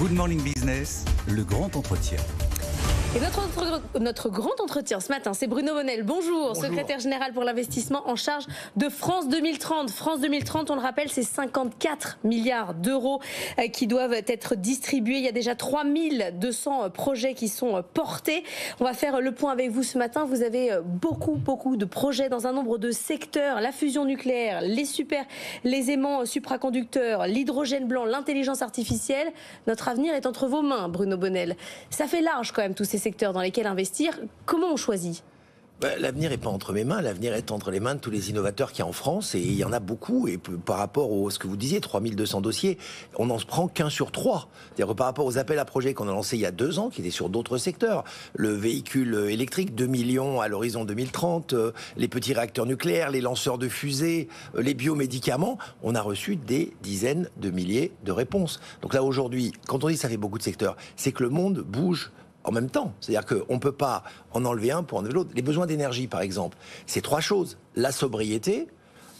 Good Morning Business, le grand entretien. Et notre grand entretien ce matin, c'est Bruno Bonnell. Bonjour, secrétaire général pour l'investissement en charge de France 2030. France 2030, on le rappelle, c'est 54 milliards d'euros qui doivent être distribués. Il y a déjà 3200 projets qui sont portés. On va faire le point avec vous ce matin. Vous avez beaucoup de projets dans un nombre de secteurs. La fusion nucléaire, les aimants supraconducteurs, l'hydrogène blanc, l'intelligence artificielle. Notre avenir est entre vos mains, Bruno Bonnell. Ça fait large quand même tous ces secteurs dans lesquels investir. Comment on choisit ? L'avenir n'est pas entre mes mains, l'avenir est entre les mains de tous les innovateurs qu'il y a en France, et il y en a beaucoup, et par rapport à ce que vous disiez, 3200 dossiers, on n'en se prend qu'un sur 3. C'est-à-dire par rapport aux appels à projets qu'on a lancés il y a 2 ans, qui étaient sur d'autres secteurs, le véhicule électrique, 2 millions à l'horizon 2030, les petits réacteurs nucléaires, les lanceurs de fusées, les biomédicaments, on a reçu des dizaines de milliers de réponses. Donc là aujourd'hui, quand on dit que ça fait beaucoup de secteurs, c'est que le monde bouge en même temps. C'est-à-dire qu'on ne peut pas en enlever un pour enlever l'autre. Les besoins d'énergie, par exemple, c'est 3 choses. La sobriété,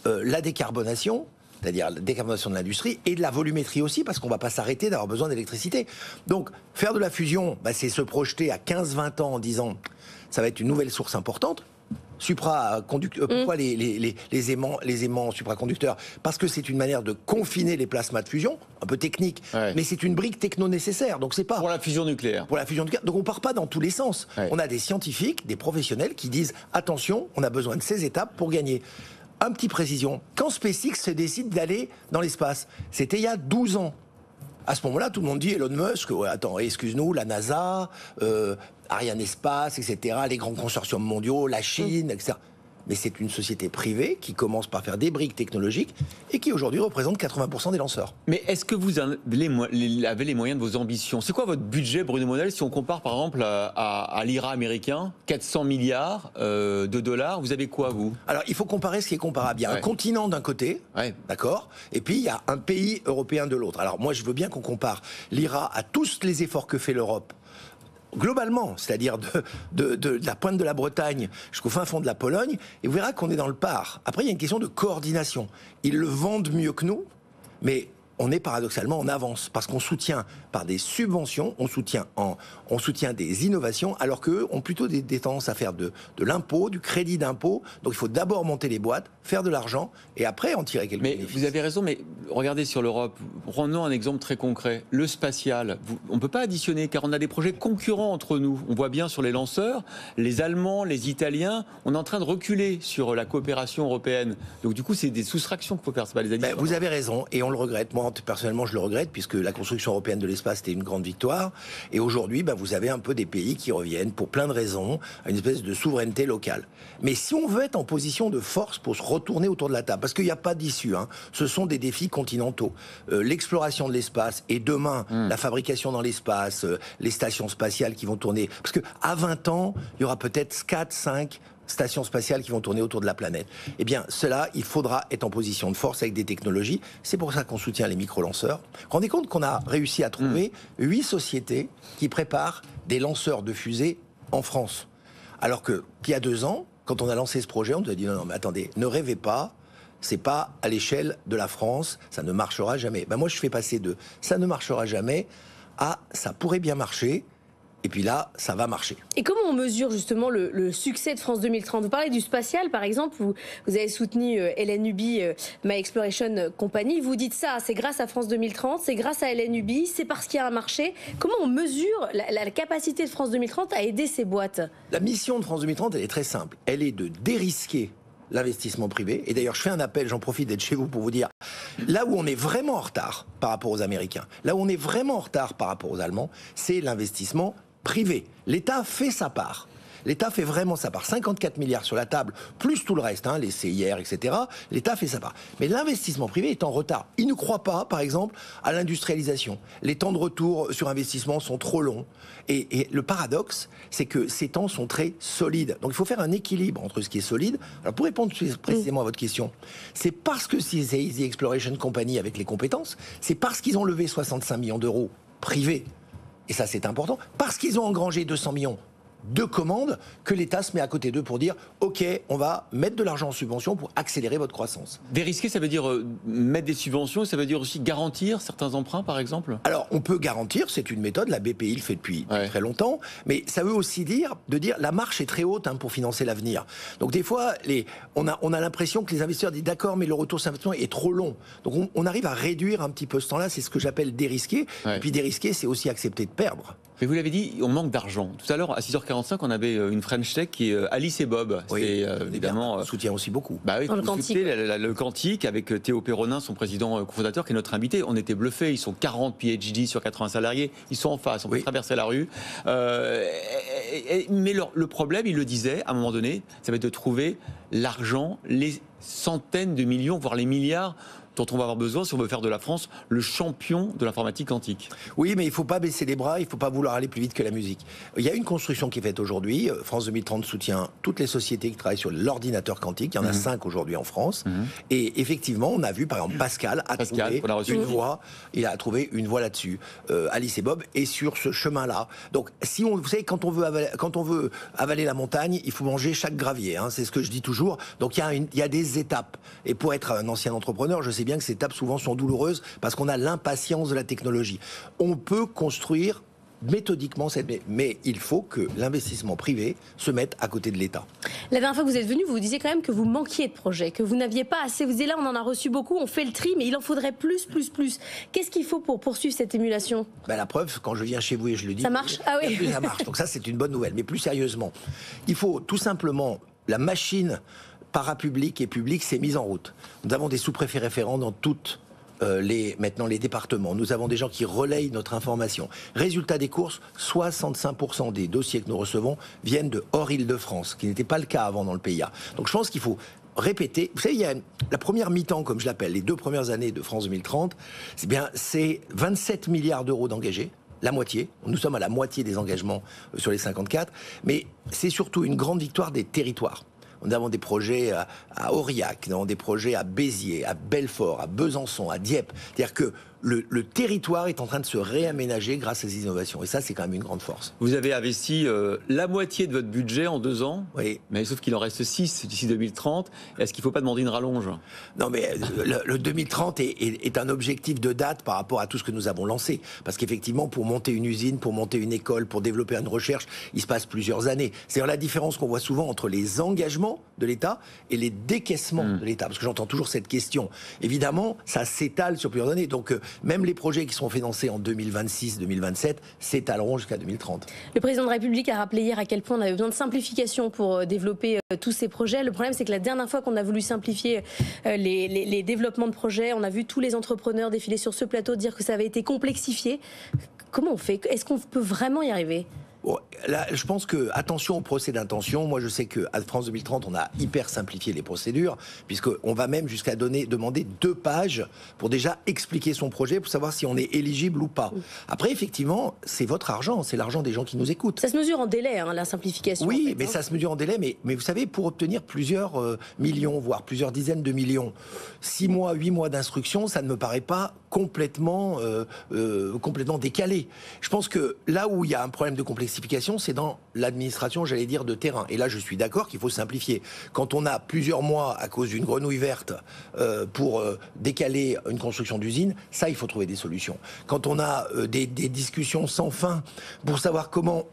la décarbonation, c'est-à-dire la décarbonation de l'industrie, et de la volumétrie aussi, parce qu'on ne va pas s'arrêter d'avoir besoin d'électricité. Donc, faire de la fusion, c'est se projeter à 15-20 ans en disant ça va être une nouvelle source importante. Pourquoi les aimants supraconducteurs ? Parce que c'est une manière de confiner les plasmas de fusion, un peu technique, mais c'est une brique techno nécessaire. Donc c'est pas pour la fusion nucléaire. Pour la fusion nucléaire. Donc on part pas dans tous les sens. On a des scientifiques, des professionnels qui disent attention, on a besoin de ces étapes pour gagner. Un petit précision. Quand SpaceX se décide d'aller dans l'espace, c'était il y a 12 ans. À ce moment-là, tout le monde dit Elon Musk, attends, excuse-nous, la NASA, Ariane Espace, etc., les grands consortiums mondiaux, la Chine, etc. Mais c'est une société privée qui commence par faire des briques technologiques et qui aujourd'hui représente 80% des lanceurs. Mais est-ce que vous avez les moyens de vos ambitions ? C'est quoi votre budget, Bruno Bonnell, si on compare par exemple à l'IRA américain, 400 milliards de dollars, vous avez quoi vous ? Alors il faut comparer ce qui est comparable. Il y a un continent d'un côté, d'accord, et puis il y a un pays européen de l'autre. Alors moi je veux bien qu'on compare l'IRA à tous les efforts que fait l'Europe. Globalement, c'est-à-dire de la pointe de la Bretagne jusqu'au fin fond de la Pologne, et vous verrez qu'on est dans le par. Après, il y a une question de coordination. Ils le vendent mieux que nous, mais on est paradoxalement en avance, parce qu'on soutient par des subventions, on soutient des innovations, alors qu'eux ont plutôt des tendances à faire de l'impôt, du crédit d'impôt. Donc il faut d'abord monter les boîtes, faire de l'argent, et après en tirer quelques bénéfices. Vous avez raison, mais regardez sur l'Europe, prenons un exemple très concret. Le spatial, on ne peut pas additionner, car on a des projets concurrents entre nous. On voit bien sur les lanceurs, les Allemands, les Italiens, on est en train de reculer sur la coopération européenne. Donc du coup, c'est des soustractions qu'il faut faire, c'est pas des additions. Vous avez raison, et on le regrette. Moi, personnellement, je le regrette, puisque la construction européenne de l'espace était une grande victoire. Et aujourd'hui, vous avez un peu des pays qui reviennent, pour plein de raisons, à une espèce de souveraineté locale. Mais si on veut être en position de force pour se retourner autour de la table, parce qu'il n'y a pas d'issue, ce sont des défis continentaux. L'exploration de l'espace, et demain, la fabrication dans l'espace, les stations spatiales qui vont tourner. Parce qu'à 20 ans, il y aura peut-être 4, 5... stations spatiales qui vont tourner autour de la planète. Eh bien, cela, il faudra être en position de force avec des technologies. C'est pour ça qu'on soutient les micro-lanceurs. Rendez compte qu'on a réussi à trouver 8 sociétés qui préparent des lanceurs de fusées en France. Alors qu'il y a 2 ans, quand on a lancé ce projet, on nous a dit non, mais attendez, ne rêvez pas, c'est pas à l'échelle de la France, ça ne marchera jamais. Moi, je fais passer de ça ne marchera jamais à ça pourrait bien marcher. Et puis là, ça va marcher. Et comment on mesure justement le succès de France 2030 ? Vous parlez du spatial, par exemple, vous avez soutenu LNUB, My Exploration Company. Vous dites ça, c'est grâce à France 2030, c'est grâce à LNUB, c'est parce qu'il y a un marché. Comment on mesure la capacité de France 2030 à aider ces boîtes ? La mission de France 2030, elle est très simple. Elle est de dérisquer l'investissement privé. Et d'ailleurs, je fais un appel, j'en profite d'être chez vous pour vous dire, là où on est vraiment en retard par rapport aux Américains, là où on est vraiment en retard par rapport aux Allemands, c'est l'investissement privé. L'État fait sa part. L'État fait vraiment sa part. 54 milliards sur la table, plus tout le reste, les CIR, etc. L'État fait sa part. Mais l'investissement privé est en retard. Il ne croit pas, par exemple, à l'industrialisation. Les temps de retour sur investissement sont trop longs. Et le paradoxe, c'est que ces temps sont très solides. Donc il faut faire un équilibre entre ce qui est solide. Alors pour répondre précisément à votre question, c'est parce que c'est The Exploration Company avec les compétences, c'est parce qu'ils ont levé 65 millions d'euros privés, et ça c'est important, parce qu'ils ont engrangé 200 millions de commandes que l'État se met à côté d'eux pour dire « Ok, on va mettre de l'argent en subvention pour accélérer votre croissance ». Dérisquer, ça veut dire mettre des subventions, ça veut dire aussi garantir certains emprunts, par exemple? Alors, on peut garantir, c'est une méthode, la BPI le fait depuis très longtemps, mais ça veut aussi dire la marche est très haute pour financer l'avenir. Donc des fois, on a l'impression que les investisseurs disent d'accord, mais le retour sur investissement est trop long. Donc on arrive à réduire un petit peu ce temps-là, c'est ce que j'appelle dérisquer. Et puis dérisquer, c'est aussi accepter de perdre. Mais vous l'avez dit, on manque d'argent. Tout à l'heure, à 6h45, on avait une French Tech qui est Alice et Bob. Oui, c'est évidemment... on soutient aussi beaucoup. Bah oui, le Quantique. Le Quantique, avec Théo Perronin, son président cofondateur, qui est notre invité. On était bluffés. Ils sont 40 PhD sur 80 salariés. Ils sont en face. On peut traverser la rue. Mais le problème, il le disait, à un moment donné, ça va être de trouver l'argent, les centaines de millions, voire les milliards dont on va avoir besoin si on veut faire de la France le champion de l'informatique quantique. Oui, mais il ne faut pas baisser les bras, il ne faut pas vouloir aller plus vite que la musique. Il y a une construction qui est faite aujourd'hui. France 2030 soutient toutes les sociétés qui travaillent sur l'ordinateur quantique. Il y en a 5 aujourd'hui en France. Et effectivement, on a vu, par exemple, Pascal a trouvé une voie. Il a trouvé une voie là-dessus. Alice et Bob est sur ce chemin-là. Donc, vous savez, quand on veut avaler la montagne, il faut manger chaque gravier. C'est ce que je dis toujours. Donc, il y a des étapes. Et pour être un ancien entrepreneur, je sais bien que ces étapes souvent sont douloureuses parce qu'on a l'impatience de la technologie. On peut construire méthodiquement mais il faut que l'investissement privé se mette à côté de l'État. La dernière fois que vous êtes venu, vous disiez quand même que vous manquiez de projets, que vous n'aviez pas assez. Vous disiez là, on en a reçu beaucoup, on fait le tri, mais il en faudrait plus. Qu'est-ce qu'il faut pour poursuivre cette émulation? La preuve, quand je viens chez vous et je le dis... Ça marche? Ah oui. Ça marche. Donc ça, c'est une bonne nouvelle. Mais plus sérieusement, il faut tout simplement... La machine parapublique et publique s'est mise en route. Nous avons des sous-préfets référents dans toutes maintenant les départements. Nous avons des gens qui relayent notre information. Résultat des courses, 65% des dossiers que nous recevons viennent de hors Île-de-France, ce qui n'était pas le cas avant dans le PIA. Donc je pense qu'il faut répéter. Vous savez, il y a la première mi-temps, comme je l'appelle, les 2 premières années de France 2030, c'est 27 milliards d'euros d'engagés. La moitié. Nous sommes à la moitié des engagements sur les 54. Mais c'est surtout une grande victoire des territoires. Nous avons des projets à Aurillac, nous avons des projets à Béziers, à Belfort, à Besançon, à Dieppe. C'est-à-dire que le territoire est en train de se réaménager grâce à ces innovations. Et ça, c'est quand même une grande force. Vous avez investi la moitié de votre budget en 2 ans, oui. Mais sauf qu'il en reste 6 d'ici 2030. Est-ce qu'il ne faut pas demander une rallonge? Non, mais le 2030 est un objectif de date par rapport à tout ce que nous avons lancé. Parce qu'effectivement, pour monter une usine, pour monter une école, pour développer une recherche, il se passe plusieurs années. C'est la différence qu'on voit souvent entre les engagements de l'État et les décaissements de l'État. Parce que j'entends toujours cette question. Évidemment, ça s'étale sur plusieurs années. Donc, même les projets qui seront financés en 2026-2027 s'étaleront jusqu'à 2030. Le président de la République a rappelé hier à quel point on avait besoin de simplification pour développer tous ces projets. Le problème, c'est que la dernière fois qu'on a voulu simplifier les développements de projets, on a vu tous les entrepreneurs défiler sur ce plateau dire que ça avait été complexifié. Comment on fait? Est-ce qu'on peut vraiment y arriver? Bon, là, je pense que, attention au procès d'intention. Moi, je sais qu'à France 2030, on a hyper simplifié les procédures, puisqu'on va même jusqu'à demander 2 pages pour déjà expliquer son projet, pour savoir si on est éligible ou pas. Après, effectivement, c'est votre argent, c'est l'argent des gens qui nous écoutent. Ça se mesure en délai, la simplification. Oui, en fait, mais ça se mesure en délai. Mais vous savez, pour obtenir plusieurs millions, voire plusieurs dizaines de millions, 6 mois, 8 mois d'instruction, ça ne me paraît pas complètement décalé. Je pense que là où il y a un problème de complexité, c'est dans l'administration, j'allais dire, de terrain. Et là, je suis d'accord qu'il faut simplifier. Quand on a plusieurs mois à cause d'une grenouille verte pour décaler une construction d'usine, ça, il faut trouver des solutions. Quand on a des discussions sans fin pour savoir comment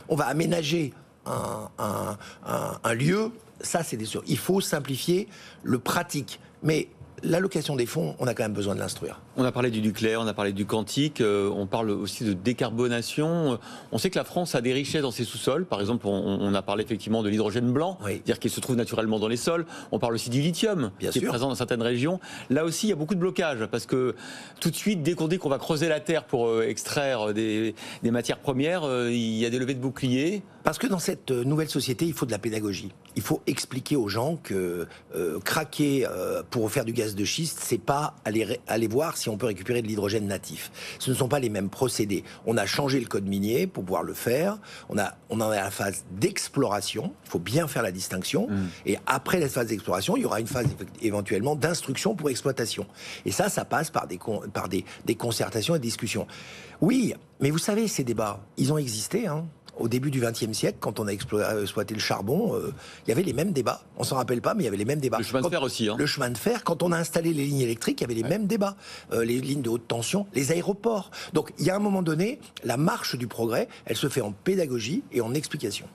on va aménager un lieu, ça, c'est des solutions. Il faut simplifier le pratique. Mais l'allocation des fonds, on a quand même besoin de l'instruire. On a parlé du nucléaire, on a parlé du quantique, on parle aussi de décarbonation. On sait que la France a des richesses dans ses sous-sols. Par exemple, on a parlé effectivement de l'hydrogène blanc, c'est-à-dire qu'il se trouve naturellement dans les sols. On parle aussi du lithium, qui est présent dans certaines régions. Là aussi, il y a beaucoup de blocages, parce que tout de suite, dès qu'on dit qu'on va creuser la terre pour extraire des matières premières, il y a des levées de boucliers. Parce que dans cette nouvelle société, il faut de la pédagogie. Il faut expliquer aux gens que craquer pour faire du gaz de schiste, c'est pas aller voir si on peut récupérer de l'hydrogène natif. Ce ne sont pas les mêmes procédés. On a changé le code minier pour pouvoir le faire. On en est à la phase d'exploration. Il faut bien faire la distinction. Et après la phase d'exploration, il y aura une phase éventuellement d'instruction pour exploitation. Et ça passe par des concertations et des discussions. Oui, mais vous savez, ces débats, ils ont existé. au début du XXe siècle, quand on a exploité le charbon, il y avait les mêmes débats. On s'en rappelle pas, mais il y avait les mêmes débats. Le chemin de fer aussi. Le chemin de fer, quand on a installé les lignes électriques, il y avait les mêmes débats. Les lignes de haute tension, les aéroports. Donc il y a un moment donné, la marche du progrès, elle se fait en pédagogie et en explication.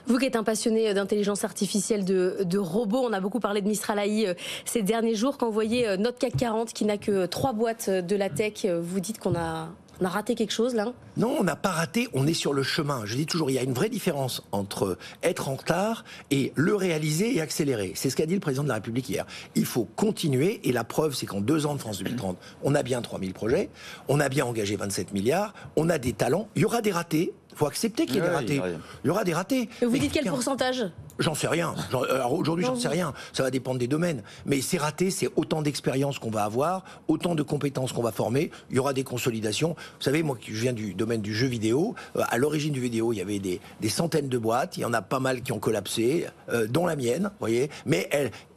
Vous qui êtes un passionné d'intelligence artificielle, de robots, on a beaucoup parlé de Mistral AI ces derniers jours. Quand vous voyez notre CAC 40 qui n'a que 3 boîtes de la tech, vous dites qu'on a raté quelque chose là? Non, on n'a pas raté, on est sur le chemin. Je dis toujours, il y a une vraie différence entre être en retard et le réaliser et accélérer. C'est ce qu'a dit le président de la République hier. Il faut continuer, et la preuve, c'est qu'en 2 ans de France 2030, on a bien 3000 projets, on a bien engagé 27 milliards, on a des talents, il y aura des ratés. Il faut accepter qu'il y ait des ratés. Il y aura des ratés. Et vous dites quel pourcentage? J'en sais rien. Alors aujourd'hui, j'en sais rien. Ça va dépendre des domaines. Mais ces ratés, c'est autant d'expérience qu'on va avoir, autant de compétences qu'on va former. Il y aura des consolidations. Vous savez, moi, je viens du domaine du jeu vidéo. À l'origine du vidéo, il y avait des centaines de boîtes. Il y en a pas mal qui ont collapsé, dont la mienne, vous voyez. Mais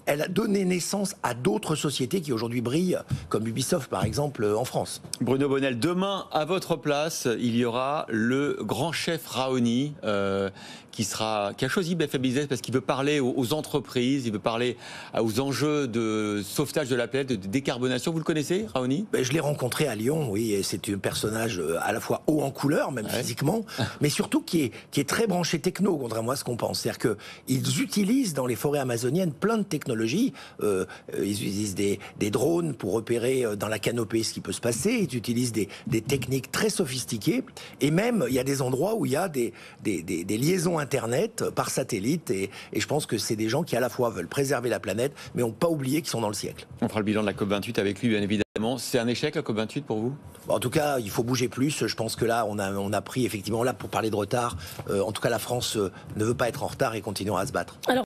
elle a donné naissance à d'autres sociétés qui aujourd'hui brillent, comme Ubisoft par exemple en France. Bruno Bonnel, demain à votre place, il y aura le grand chef Raoni qui a choisi BFM Business parce qu'il veut parler aux entreprises, il veut parler aux enjeux de sauvetage de la planète, de décarbonation. Vous le connaissez, Raoni? Je l'ai rencontré à Lyon, oui, et c'est un personnage à la fois haut en couleur, même physiquement, mais surtout qui est très branché techno, contrairement à ce qu'on pense. C'est-à-dire qu'ils utilisent dans les forêts amazoniennes plein de technologies. Ils utilisent des drones pour repérer dans la canopée ce qui peut se passer. Ils utilisent des techniques très sophistiquées. Et même, il y a des endroits où il y a des liaisons Internet par satellite. Et je pense que c'est des gens qui à la fois veulent préserver la planète, mais n'ont pas oublié qu'ils sont dans le siècle. On fera le bilan de la COP28 avec lui, bien évidemment. C'est un échec, la COP28, pour vous? En tout cas, il faut bouger plus. Je pense que là, on a pris effectivement, là, pour parler de retard, en tout cas, la France ne veut pas être en retard et continuera à se battre. Alors